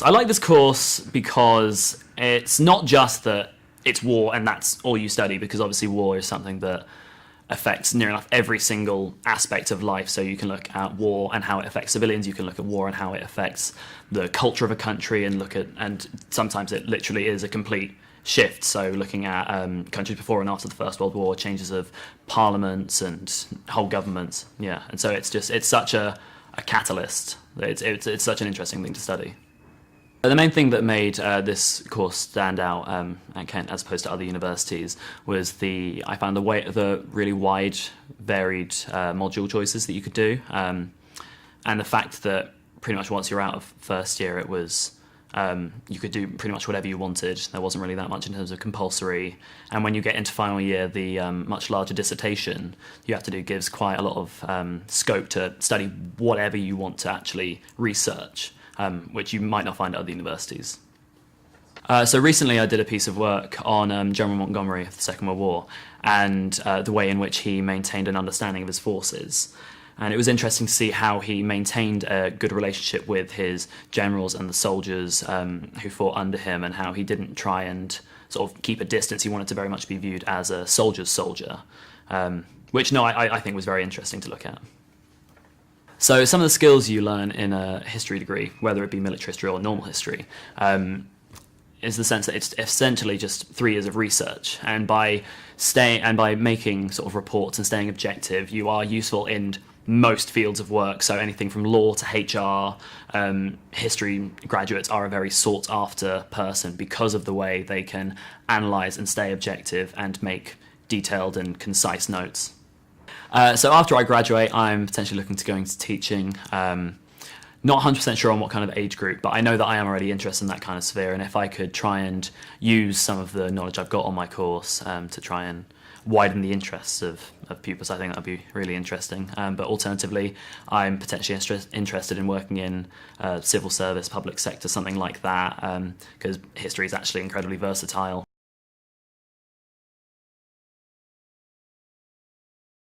So I like this course because it's not just that it's war and that's all you study, because obviously war is something that affects near enough every single aspect of life. So you can look at war and how it affects civilians, you can look at war and how it affects the culture of a country, and sometimes it literally is a complete shift. So looking at countries before and after the First World War, changes of parliaments and whole governments, and so it's such a catalyst. It's such an interesting thing to study. The main thing that made this course stand out at Kent as opposed to other universities was I found the really wide, varied module choices that you could do, and the fact that pretty much once you're out of first year, it was you could do pretty much whatever you wanted. There wasn't really that much in terms of compulsory, and when you get into final year, the much larger dissertation you have to do gives quite a lot of scope to study whatever you want to actually research. Which you might not find at other universities. So recently I did a piece of work on General Montgomery of the Second World War and the way in which he maintained an understanding of his forces. And it was interesting to see how he maintained a good relationship with his generals and the soldiers who fought under him, and how he didn't try and sort of keep a distance. He wanted to very much be viewed as a soldier's soldier, which I think was very interesting to look at. So some of the skills you learn in a history degree, whether it be military history or normal history, is the sense that it's essentially just 3 years of research, and by making sort of reports and staying objective, you are useful in most fields of work. So anything from law to HR, history graduates are a very sought after person because of the way they can analyse and stay objective and make detailed and concise notes. So after I graduate, I'm potentially looking to go into teaching. Not 100% sure on what kind of age group, but I know that I am already interested in that kind of sphere, and if I could try and use some of the knowledge I've got on my course to try and widen the interests of pupils, I think that would be really interesting. But alternatively, I'm potentially interested in working in civil service, public sector, something like that, because history is actually incredibly versatile.